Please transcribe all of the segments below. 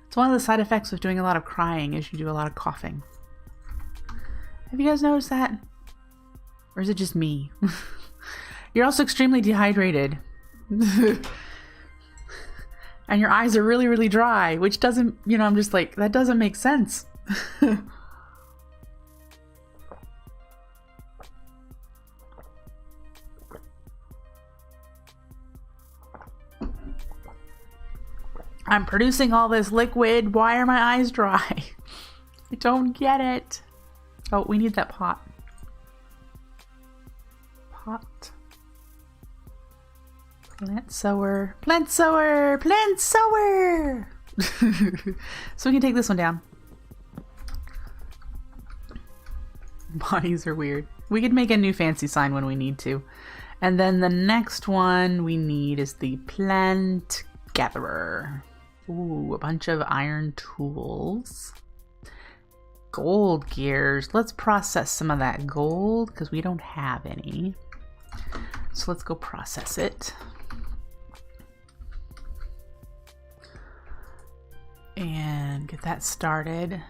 It's one of the side effects of doing a lot of crying is you do a lot of coughing. Have you guys noticed that? Or is it just me? You're also extremely dehydrated. And your eyes are really, really dry, which doesn't, you know, I'm just like, that doesn't make sense. I'm producing all this liquid. Why are my eyes dry? I don't get it. Oh, we need that pot. Pot. Plant sower. Plant sower. Plant sower. So we can take this one down. Bodies are weird. We could make a new fancy sign when we need to. And then the next one we need is the plant gatherer. Ooh, a bunch of iron tools. Gold gears. Let's process some of that gold because we don't have any. So let's go process it. And get that started.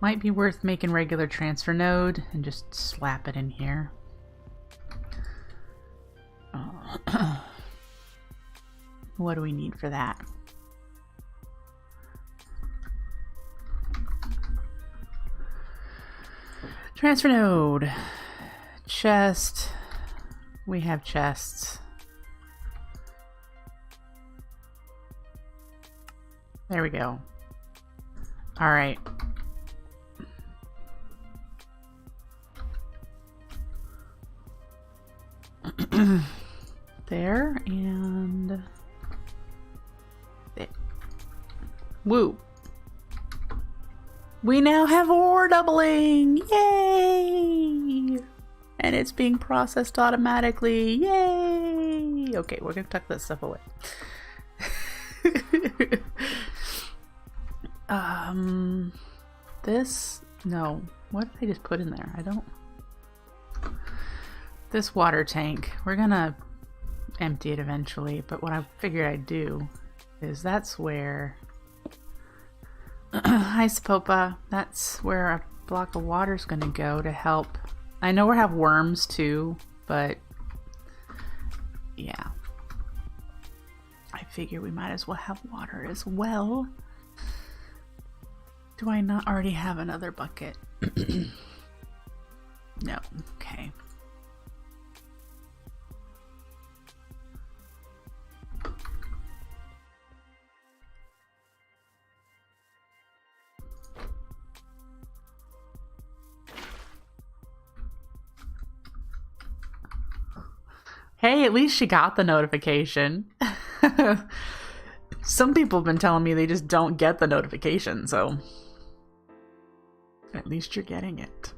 Might be worth making regular transfer node and just slap it in here. What do we need for that? Transfer node. Chest. We have chests. There we go. All right. There and there. Woo! We now have ore doubling! Yay! And it's being processed automatically. Yay! Okay, we're gonna tuck that stuff away. This? No. What did I just put in there? I don't... This water tank, we're gonna empty it eventually, but what I figured I'd do is that's where... Hi, Spopa. That's where a block of water is gonna go to help. I know we have worms too, but yeah. I figure we might as well have water as well. Do I not already have another bucket? No. Okay. Hey, at least she got the notification. Some people have been telling me they just don't get the notification, so at least you're getting it.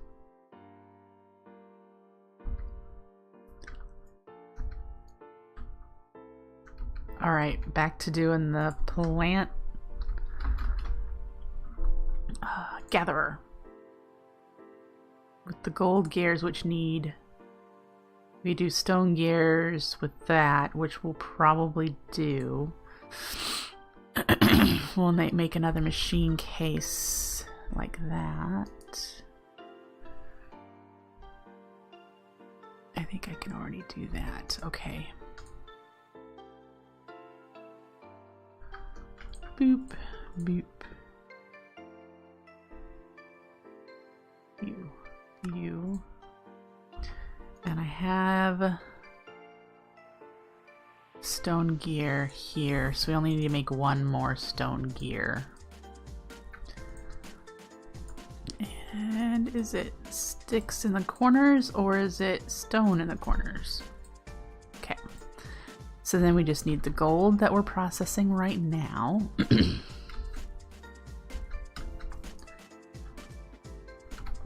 All right, back to doing the plant gatherer with the gold gears, which need... We do stone gears with that, which we'll probably do. We'll make another machine case like that. I think I can already do that. Okay. Boop, boop. You. And I have stone gear here, so we only need to make one more stone gear. And is it sticks in the corners or is it stone in the corners? Okay. So then we just need the gold that we're processing right now.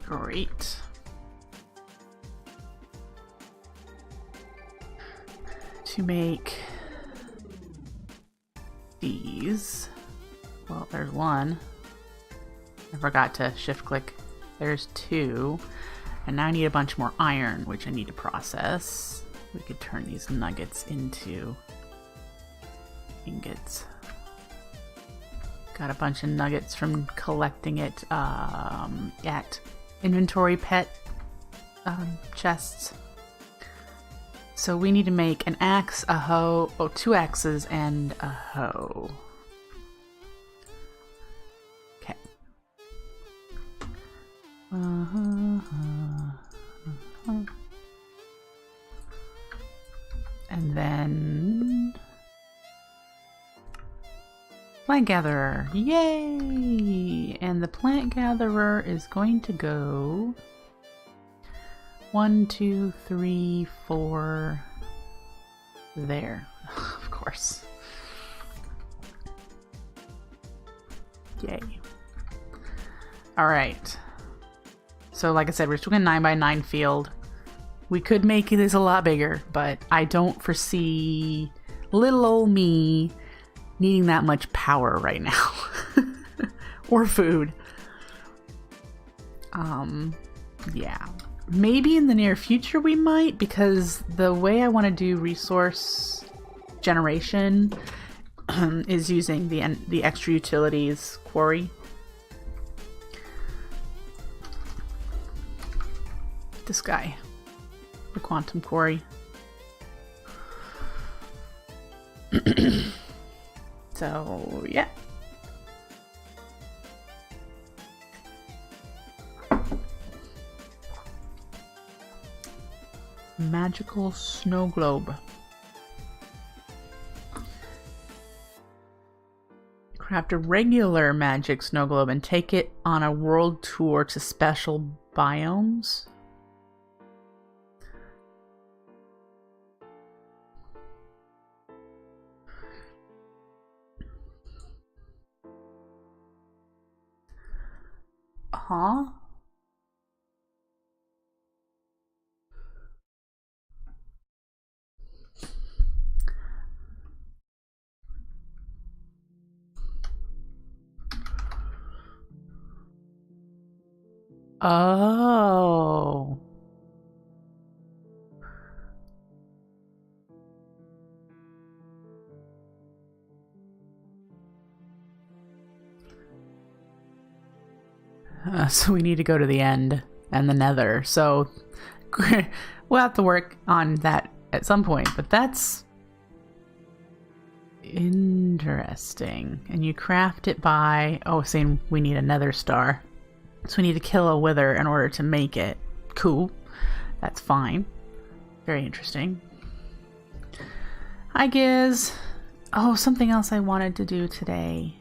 Great. To make these, well, there's one. I forgot to shift click There's 2. And now I need a bunch more iron, which I need to process. We could turn these nuggets into ingots. Got a bunch of nuggets from collecting it at inventory pet chests. So we need to make an axe, a hoe, 2 axes, and a hoe. Okay. And then plant gatherer, yay! And the plant gatherer is going to go 1, 2, 3, 4 there. Of course. Yay. Alright. So like I said, we're doing a 9x9 field. We could make this a lot bigger, but I don't foresee little old me needing that much power right now. Or food. Yeah. Maybe in the near future we might, because the way I want to do resource generation is using the extra utilities quarry. This guy, the quantum quarry. So yeah. Magical snow globe. Craft a regular magic snow globe and take it on a world tour to special biomes. Huh? Oh. So we need to go to the end and the nether. So we'll have to work on that at some point, but that's interesting. And you craft it by, saying we need a nether star. So we need to kill a wither in order to make it. Cool. That's fine. Very interesting. Hi, Giz. Oh, something else I wanted to do today.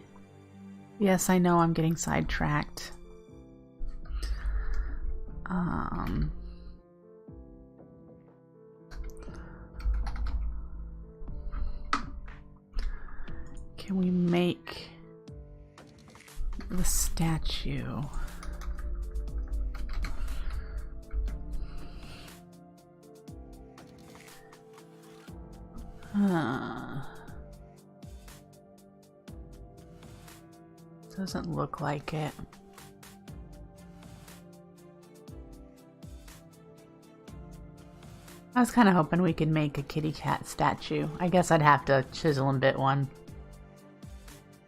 Yes, I know I'm getting sidetracked. Can we make the statue? Doesn't look like it. I was kind of hoping we could make a kitty cat statue. I guess I'd have to chisel and bit one.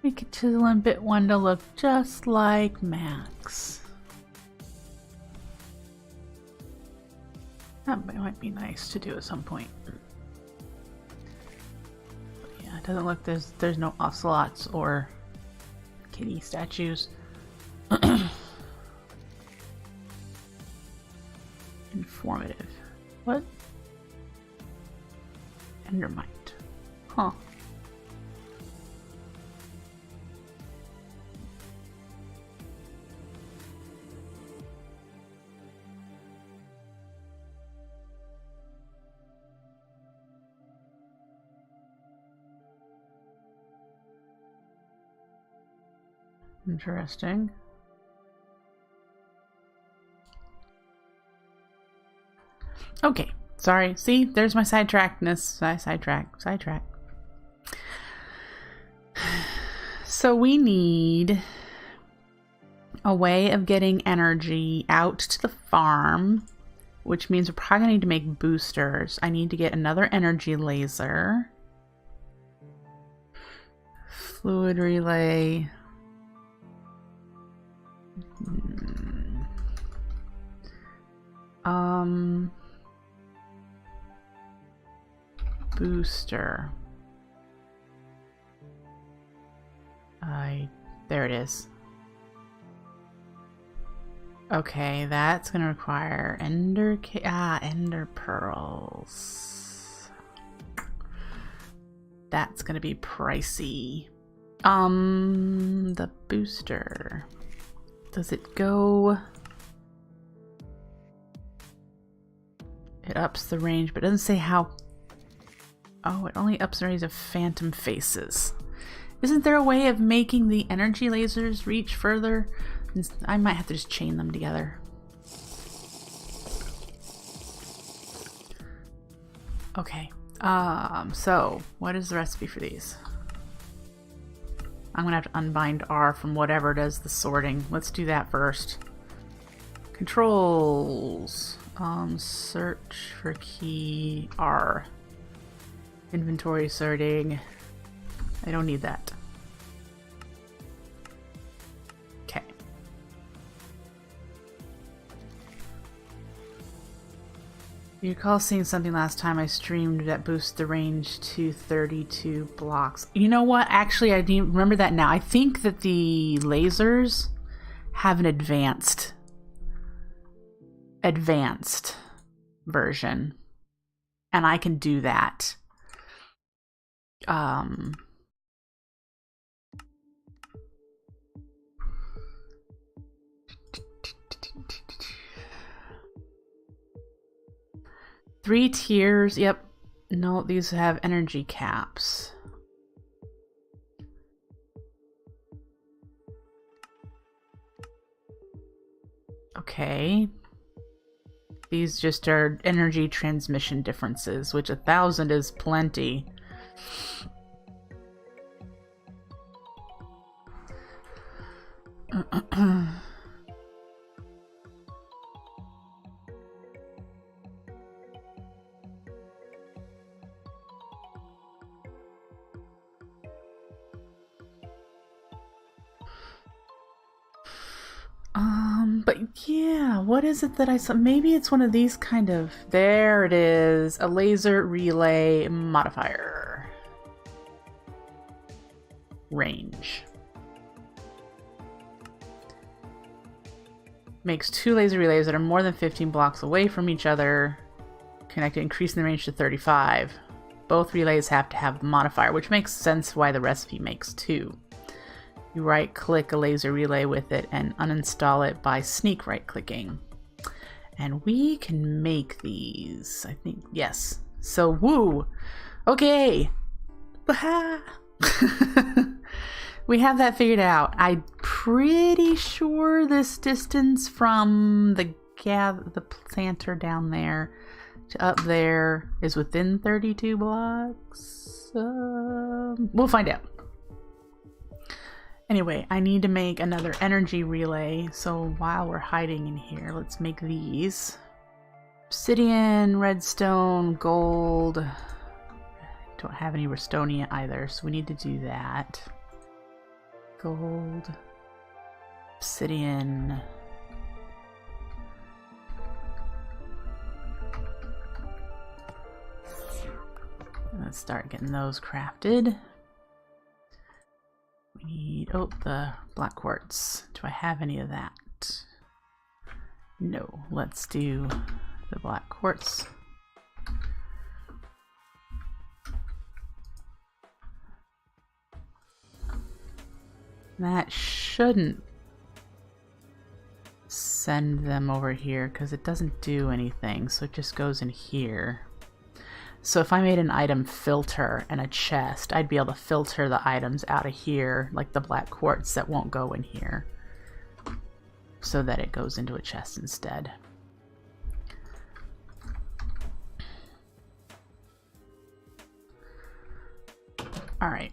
We could chisel and bit one to look just like Max. That might be nice to do at some point. But yeah, it doesn't look there's no ocelots or kitty statues. Informative. What? Endermite. Huh. Interesting. Okay. Sorry. See, there's my sidetrackedness. Sidetrack. So we need a way of getting energy out to the farm, which means we're probably going to need to make boosters. I need to get another energy laser. Fluid relay. Booster. There it is. Okay, that's gonna require ender pearls. That's gonna be pricey. The booster. Does it go? It ups the range, but it doesn't say how. Oh, it only ups the range of phantom faces. Isn't there a way of making the energy lasers reach further? I might have to just chain them together. Okay. So what is the recipe for these? I'm gonna have to unbind R from whatever does the sorting. Let's do that first. Controls. Search for key R. Inventory sorting. I don't need that. Okay. You recall seeing something last time I streamed that boosts the range to 32 blocks. You know what? Actually, I didn't remember that now. I think that the lasers have an advanced version. And I can do that. Three tiers. Yep. No, these have energy caps. Okay. These just are energy transmission differences, which 1,000 is plenty. But yeah, what is it that I saw? Maybe it's one of these kind of... There it is. A laser relay modifier. Range. Makes two laser relays that are more than 15 blocks away from each other. Connected, increasing the range to 35. Both relays have to have the modifier, which makes sense why the recipe makes two. You right-click a laser relay with it and uninstall it by sneak right-clicking. And we can make these, I think. Yes. So, woo! Okay! We have that figured out. I'm pretty sure this distance from the planter down there to up there is within 32 blocks. We'll find out. Anyway, I need to make another energy relay, so while we're hiding in here, let's make these. Obsidian, redstone, gold. Don't have any restonia either, so we need to do that. Gold. Obsidian. Let's start getting those crafted. We need, oh, the black quartz. Do I have any of that? No. Let's do the black quartz. That shouldn't send them over here because it doesn't do anything, so it just goes in here. So if I made an item filter and a chest, I'd be able to filter the items out of here, like the black quartz that won't go in here, so that it goes into a chest instead. Alright.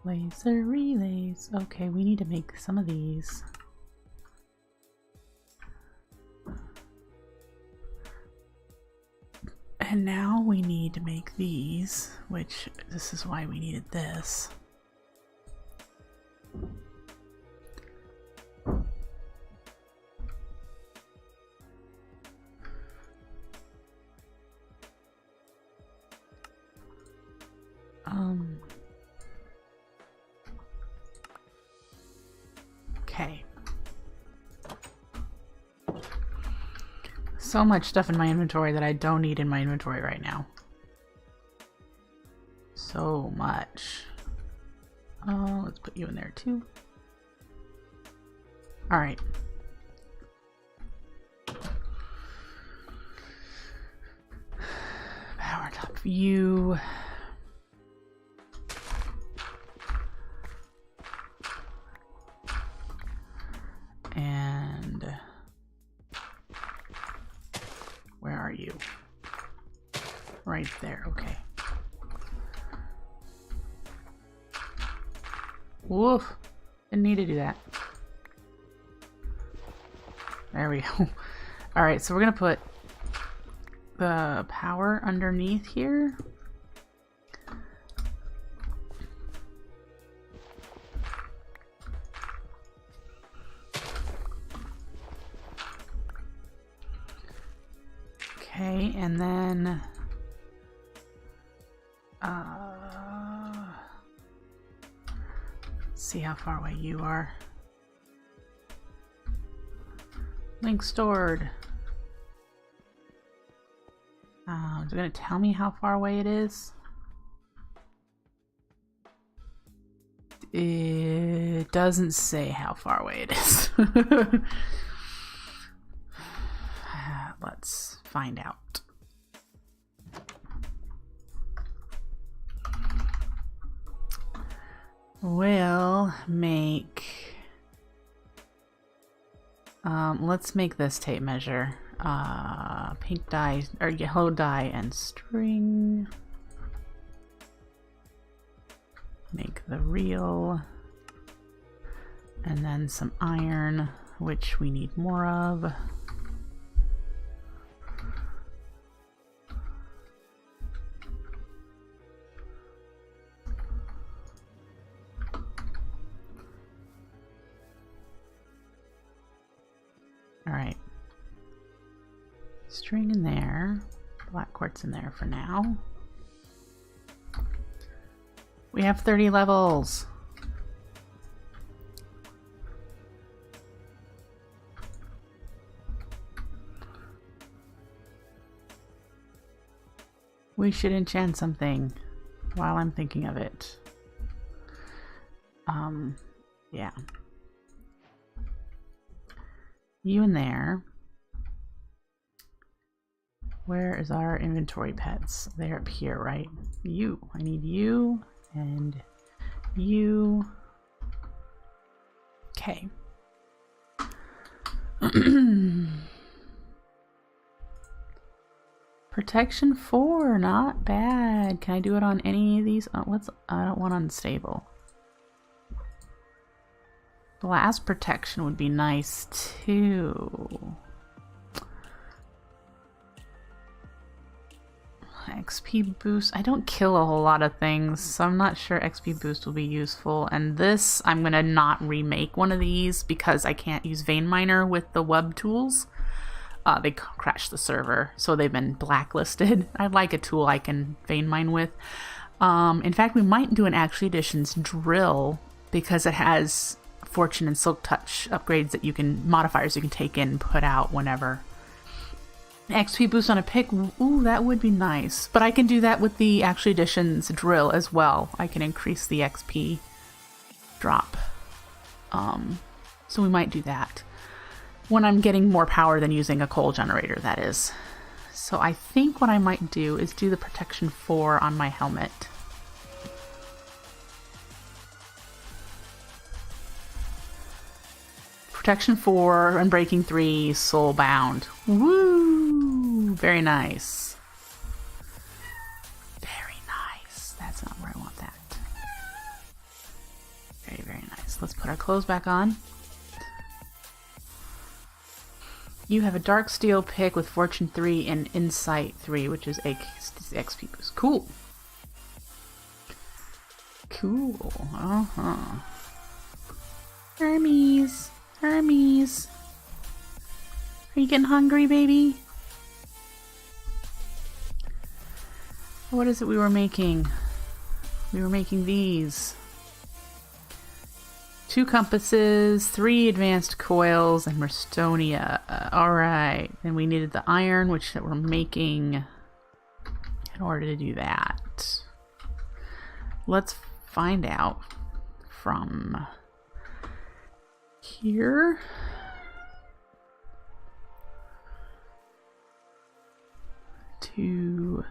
Laser relays. Okay, we need to make some of these. And now we need to make these, which this is why we needed this. Okay. So much stuff in my inventory that I don't need in my inventory right now. So much. Oh, let's put you in there too. All right. Power top view. And where are you? Right there, okay. Woof! Didn't need to do that. There we go. Alright, so we're gonna put the power underneath here. Okay, and then let's see how far away you are. Link stored. Is it going to tell me how far away it is? It doesn't say how far away it is. Let's find out. We'll make let's make this tape measure. Pink dye or yellow dye and string. Make the reel. And then some iron, which we need more of. Alright. String in there. Black quartz in there for now. We have 30 levels. We should enchant something while I'm thinking of it. Yeah. You in there. Where is our inventory pets? They're up here, right? You. I need you and you. Okay. Protection 4, not bad. Can I do it on any of these? I don't want unstable. Blast protection would be nice too. XP boost. I don't kill a whole lot of things, so I'm not sure XP boost will be useful. And this, I'm gonna not remake one of these because I can't use vein miner with the web tools. They crashed the server, so they've been blacklisted. I'd like a tool I can vein mine with. In fact, we might do an Actually Editions drill because it has Fortune and Silk Touch upgrades that you can, modifiers you can take in and put out whenever. XP boost on a pick, ooh, that would be nice. But I can do that with the Actually Editions drill as well. I can increase the XP drop. So we might do that. When I'm getting more power than using a coal generator, that is. So I think what I might do is do the protection 4 on my helmet. Protection 4, Unbreaking 3, Soulbound. Woo! Very nice. Very nice. That's not where I want that. Very, very nice. Let's put our clothes back on. You have a dark steel pick with fortune 3 and insight 3, which is XP boost. Cool. Cool. Uh-huh. Hermes. Hermes. Are you getting hungry, baby? What is it we were making? We were making these. 2 compasses, 3 advanced coils, and Merstonia. Alright. And we needed the iron, which we're making in order to do that. Let's find out from here. To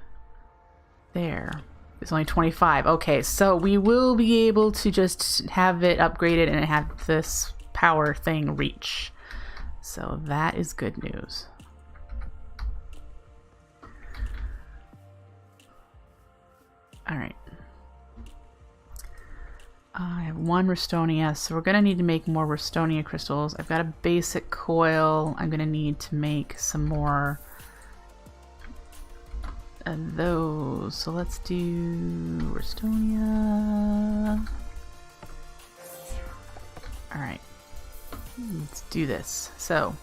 there. It's only 25. Okay, so we will be able to just have it upgraded and have this power thing reach. So that is good news. Alright. I have 1 Restonia, so we're going to need to make more Restonia crystals. I've got a basic coil. I'm going to need to make some more of those. So let's do Restonia. Alright. Let's do this. So,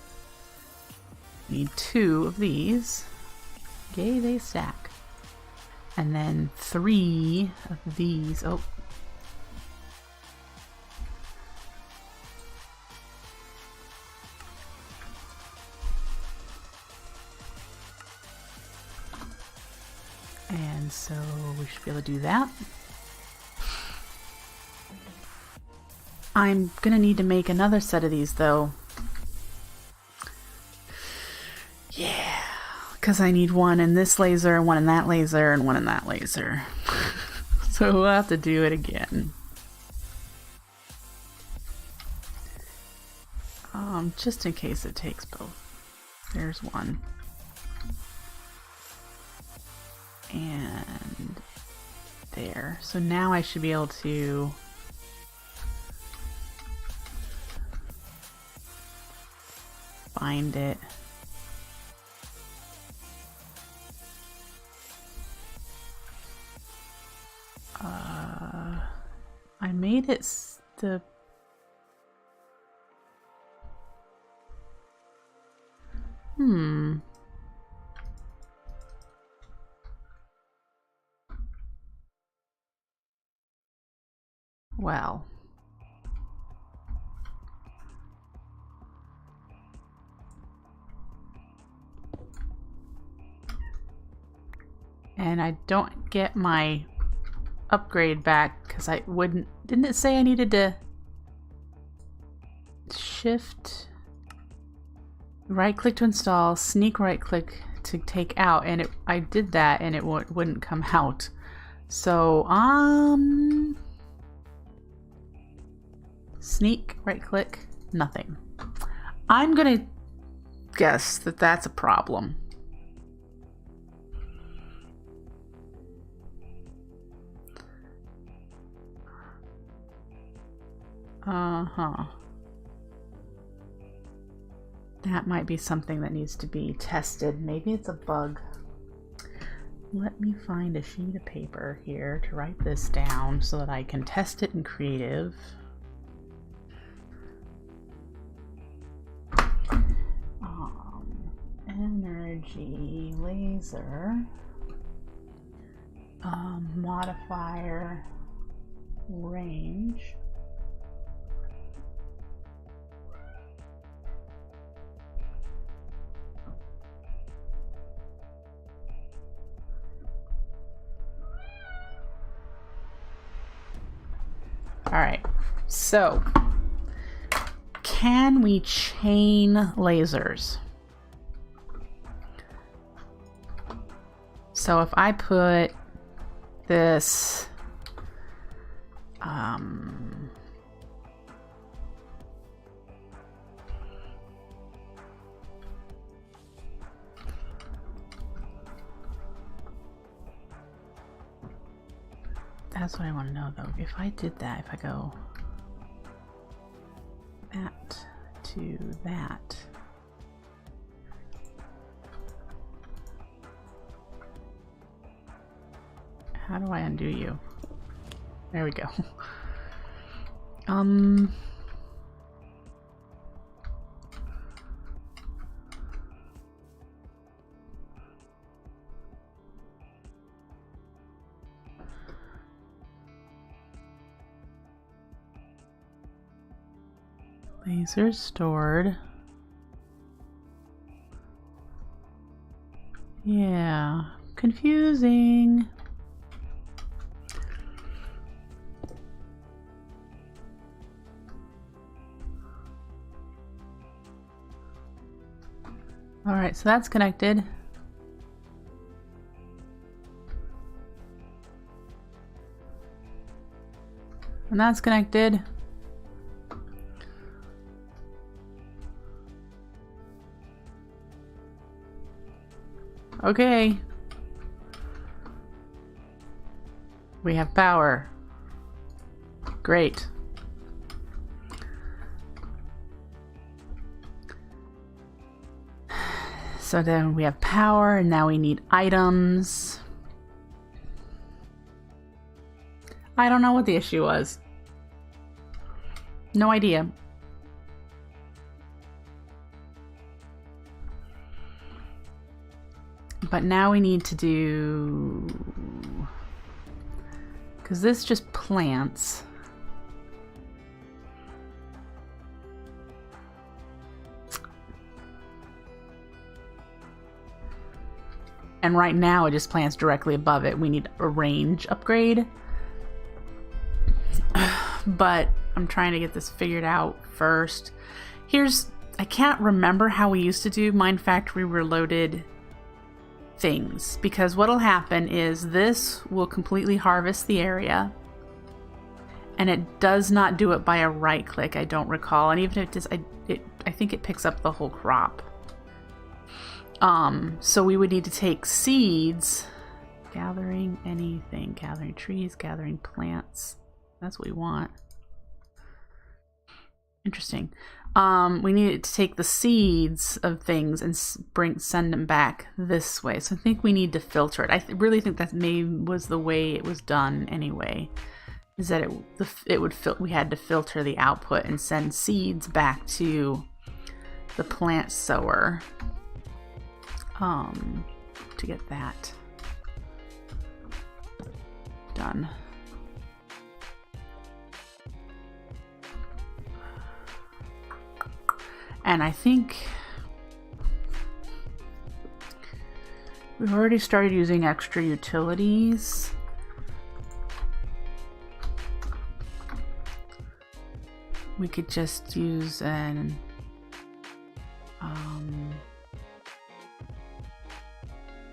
need 2 of these. Yay, they stack. And then 3 of these. Oh. And so we should be able to do that. I'm gonna need to make another set of these though. Yeah, because I need 1 in this laser, 1 in that laser, and 1 in that laser. So we'll have to do it again. Just in case it takes both. There's 1. And there. So now I should be able to find it. I made it the well. And I don't get my upgrade back because I didn't it say I needed to shift right click to install, sneak right click to take out, and I did that and it wouldn't come out. So sneak right click, nothing. I'm gonna guess that that's a problem. That might be something that needs to be tested. Maybe it's a bug. Let me find a sheet of paper here to write this down so that I can test it in creative. Energy laser modifier range. Alright, so can we chain lasers? So if I put this that's what I want to know though. If I did that, if I go that to that, How do I undo you? There we go. Lasers stored. Yeah, confusing. All right, so that's connected. And that's connected. Okay. We have power. Great. So then we have power, and now we need items. I don't know what the issue was. No idea. But now we need to do... because this just plants. And right now it just plants directly above it. We need a range upgrade. But I'm trying to get this figured out first. I can't remember how we used to do Mine Factory Reloaded things, because what'll happen is this will completely harvest the area, and it does not do it by a right click, I don't recall, and even if it does, I think it picks up the whole crop. So we would need to take seeds, gathering anything, gathering trees, gathering plants. That's what we want. Interesting. We needed to take the seeds of things and send them back this way. So I think we need to filter it. I really think that was the way it was done anyway. Is that we had to filter the output and send seeds back to the plant sower to get that done. And I think we've already started using extra utilities. We could just use an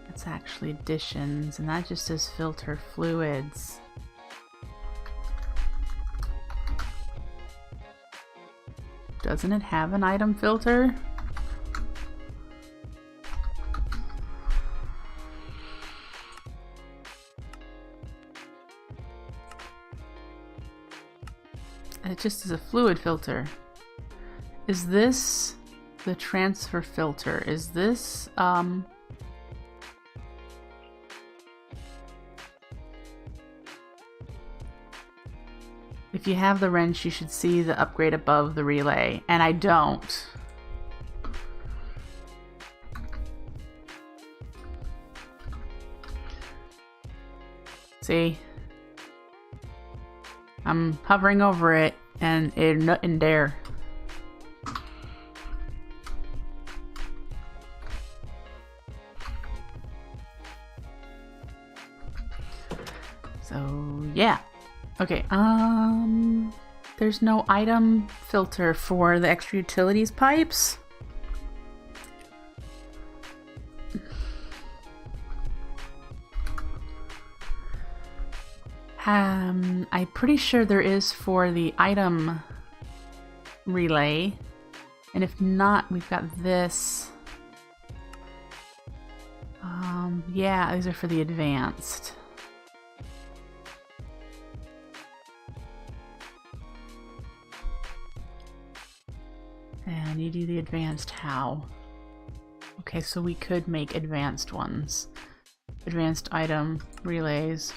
that's actually additions, and that just says filter fluids. Doesn't it have an item filter? It just is a fluid filter. Is this the transfer filter? Is this if you have the wrench, you should see the upgrade above the relay, and I don't. See? I'm hovering over it, and it nothing there. So, yeah. Okay, there's no item filter for the extra utilities pipes. I'm pretty sure there is for the item relay, and if not, we've got this. Yeah, these are for the advanced. And you do the advanced how? Okay, so we could make advanced ones. Advanced item relays.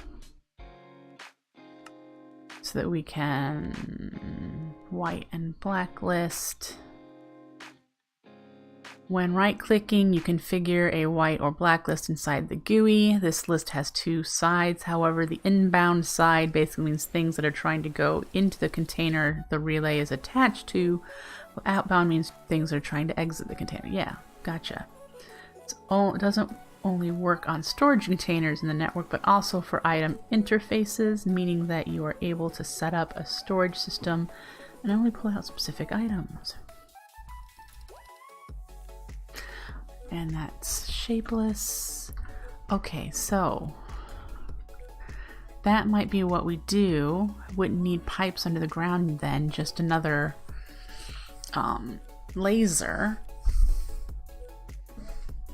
so that we can white and blacklist. When right-clicking, you configure a white or black list inside the GUI. This list has two sides. However, the inbound side basically means things that are trying to go into the container the relay is attached to. While outbound means things that are trying to exit the container. Yeah, gotcha. It doesn't only work on storage containers in the network, but also for item interfaces, meaning that you are able to set up a storage system and only pull out specific items. And that's shapeless. Okay, so that might be what we do. Wouldn't need pipes under the ground then, just another laser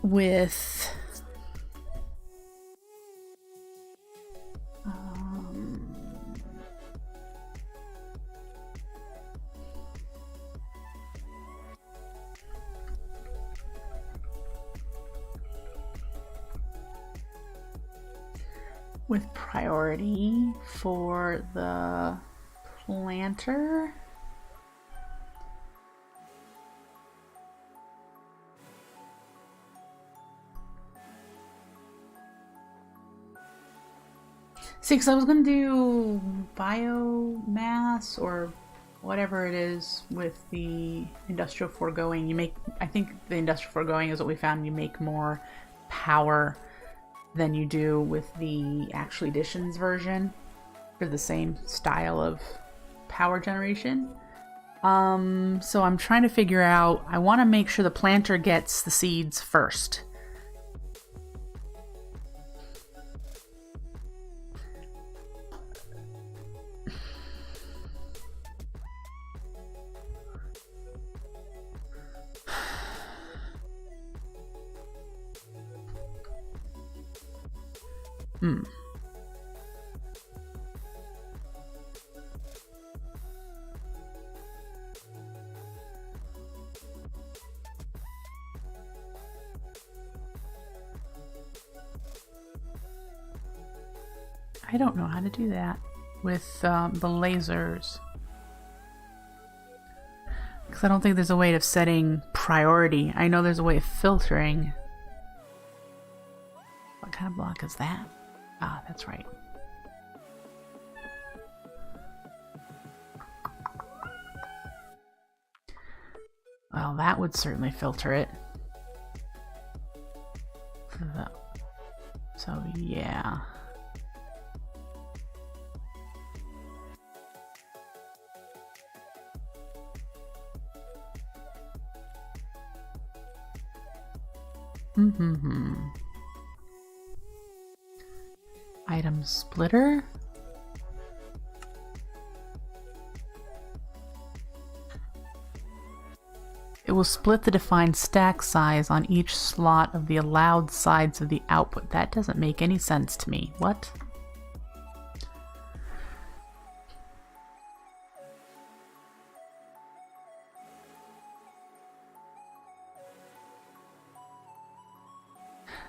with priority for the planter. See, because I was going to do biomass or whatever it is with the Industrial Foregoing. You make, I think the Industrial Foregoing is what we found, you make more power than you do with the Actual Editions version for the same style of power generation. So I'm trying to figure out, I want to make sure the planter gets the seeds first. I don't know how to do that with the lasers. Because I don't think there's a way of setting priority. I know there's a way of filtering. What kind of block is that? Ah, that's right. Well, that would certainly filter it. So, yeah. Item splitter. It will split the defined stack size on each slot of the allowed sides of the output. That doesn't make any sense to me. What?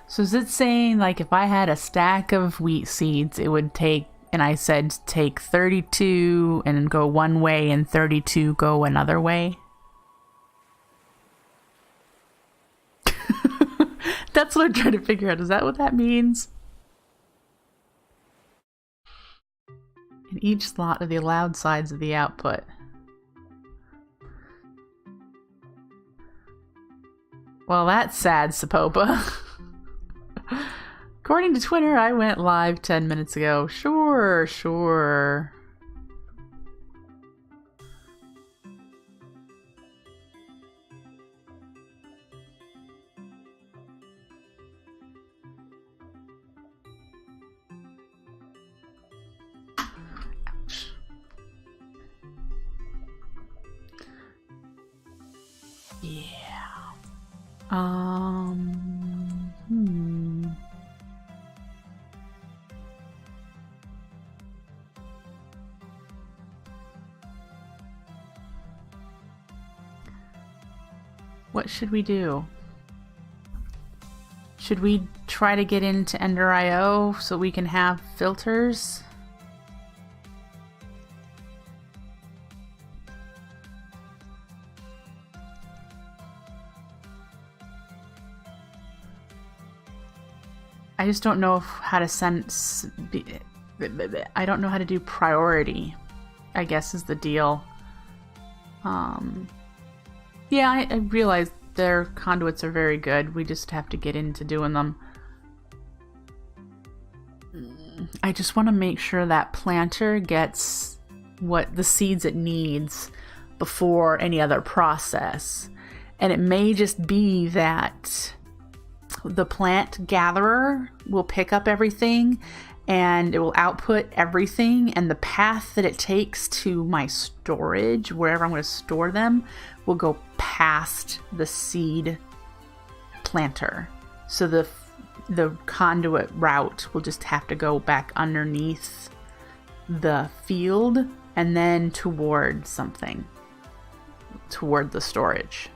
So is it saying, like, if I had a stack of wheat seeds, it would take, and I said take 32 and go one way and 32 go another way? That's what I'm trying to figure out. Is that what that means? In each slot of the allowed sides of the output. Well, that's sad, Sapopa. According to Twitter, I went live 10 minutes ago. Sure, sure. Ouch. Yeah. What should we do? Should we try to get into Ender.io so we can have filters? I just don't know how to I don't know how to do priority, I guess is the deal. Yeah, I realize their conduits are very good. We just have to get into doing them. I just want to make sure that planter gets what the seeds it needs before any other process. And it may just be that the plant gatherer will pick up everything and it will output everything, and the path that it takes to my storage, wherever I'm going to store them, will go past the seed planter. So the conduit route will just have to go back underneath the field and then toward something, toward the storage.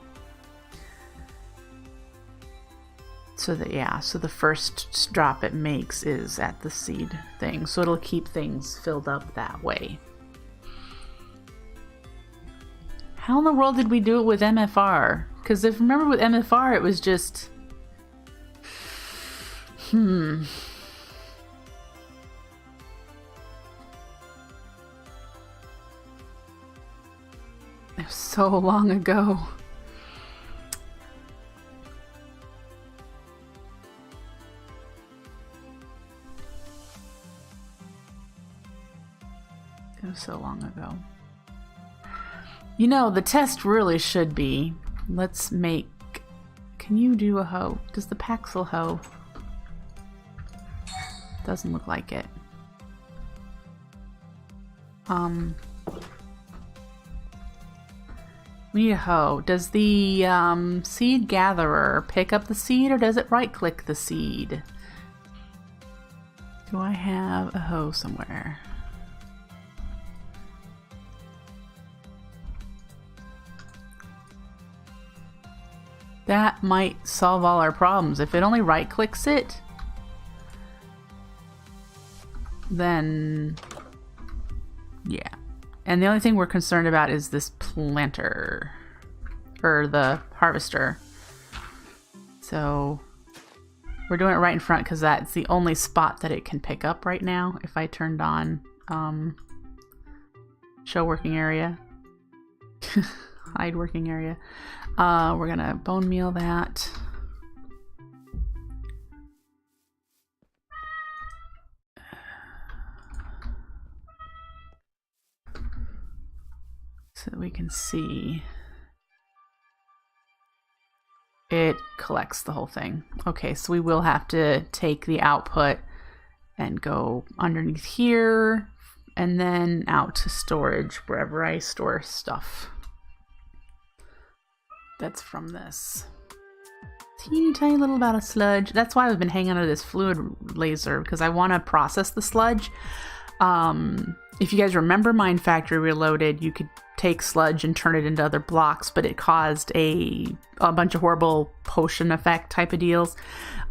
So the first drop it makes is at the seed thing. So it'll keep things filled up that way. How in the world did we do it with MFR? Because if remember with MFR it was just... It was so long ago. It was so long ago. You know, the test really should be, let's make... Can you do a hoe? Does the Paxil hoe? Doesn't look like it. We need a hoe. Does the seed gatherer pick up the seed, or does it right-click the seed? Do I have a hoe somewhere? That might solve all our problems. If it only right-clicks it, then yeah. And the only thing we're concerned about is this planter, or the harvester. So we're doing it right in front because that's the only spot that it can pick up right now. If I turned on show working area, hide working area, we're gonna bone meal that. So that we can see it collects the whole thing. Okay, so we will have to take the output and go underneath here and then out to storage wherever I store stuff. That's from this. Teeny tiny little amount of sludge. That's why I've been hanging out of this fluid laser, because I want to process the sludge. If you guys remember Mine Factory Reloaded, you could take sludge and turn it into other blocks, but it caused a bunch of horrible potion effect type of deals.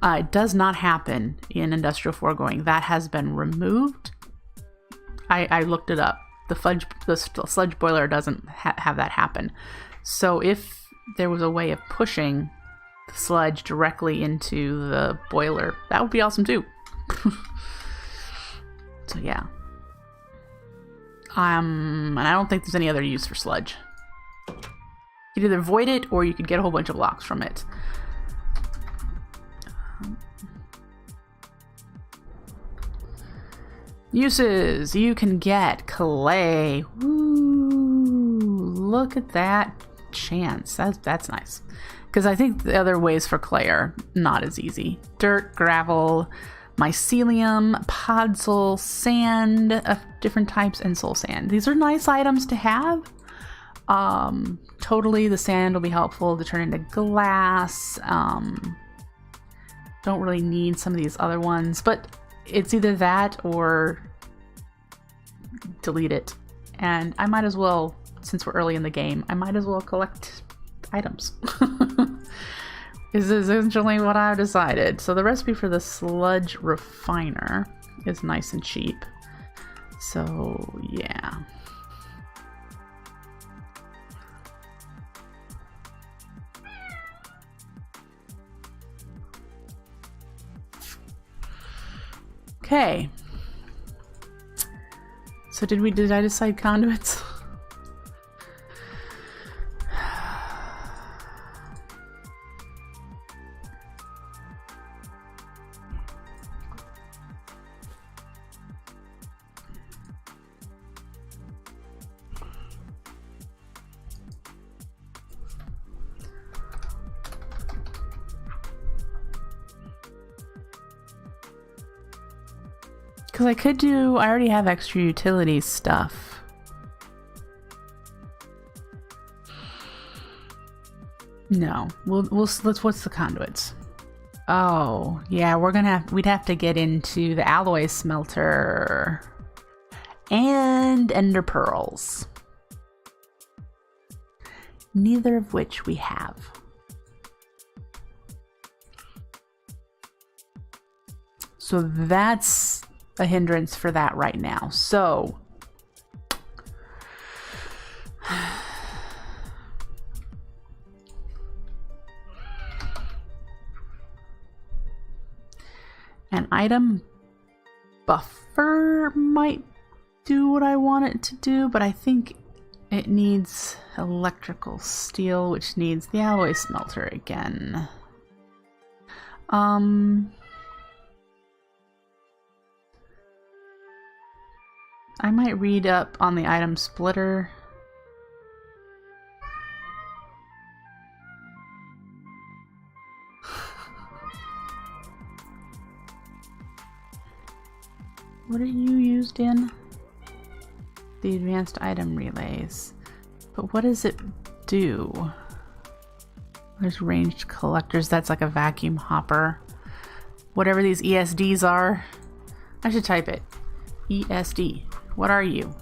It does not happen in Industrial Foregoing. That has been removed. I looked it up. The sludge boiler doesn't have that happen. So if there was a way of pushing the sludge directly into the boiler, that would be awesome too. So yeah. And I don't think there's any other use for sludge. You could either void it or you could get a whole bunch of blocks from it. Uses. You can get clay. Woo, look at that chance. That's nice. Because I think the other ways for clay are not as easy. Dirt, gravel, mycelium, podzol, sand of different types, and soul sand. These are nice items to have. Totally, the sand will be helpful to turn into glass. Don't really need some of these other ones, but it's either that or delete it. And I might as well, since we're early in the game, I might as well collect items. Is essentially what I've decided. So the recipe for the sludge refiner is nice and cheap. So yeah. Okay. So did I decide conduits? Because I already have extra utility stuff. No, what's the conduits? Oh, yeah, we'd have to get into the alloy smelter and ender pearls. Neither of which we have. So that's a hindrance for that right now. So an item buffer might do what I want it to do, but I think it needs electrical steel, which needs the alloy smelter again. I might read up on the item splitter. What are you used in? The advanced item relays. But what does it do? There's ranged collectors. That's like a vacuum hopper. Whatever these ESDs are. I should type it. ESD. What are you?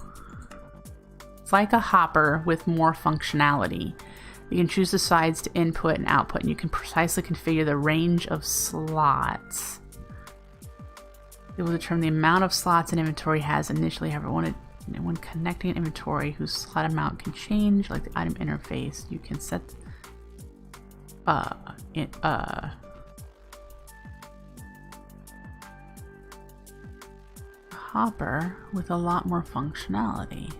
It's like a hopper with more functionality. You can choose the sides to input and output, and you can precisely configure the range of slots. It will determine the amount of slots an inventory has initially. However, when connecting an inventory whose slot amount can change, like the item interface, you can set hopper with a lot more functionality.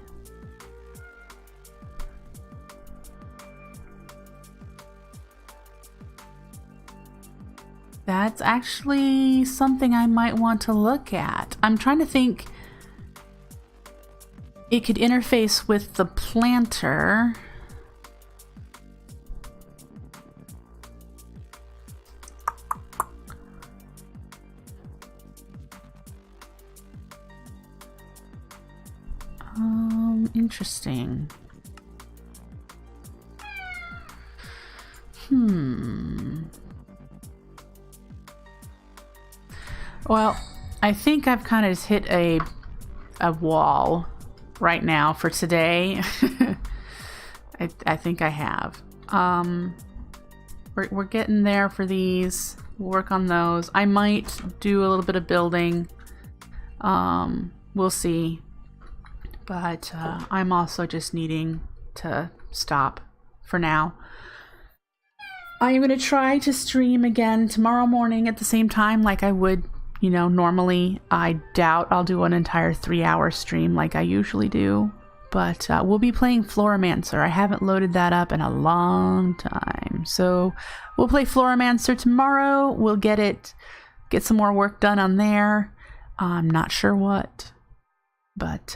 That's actually something I might want to look at. I'm trying to think. It could interface with the planter. Interesting. Well, I think I've kind of hit a wall right now for today. I think I have. We're getting there for these. We'll work on those. I might do a little bit of building. We'll see. But I'm also just needing to stop for now. I'm going to try to stream again tomorrow morning at the same time like I would, normally. I doubt I'll do an entire 3-hour stream like I usually do. But we'll be playing Floromancer. I haven't loaded that up in a long time. So we'll play Floromancer tomorrow. We'll get some more work done on there. I'm not sure what. But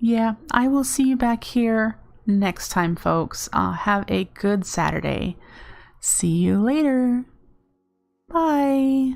yeah, I will see you back here next time, folks. Have a good Saturday. See you later. Bye.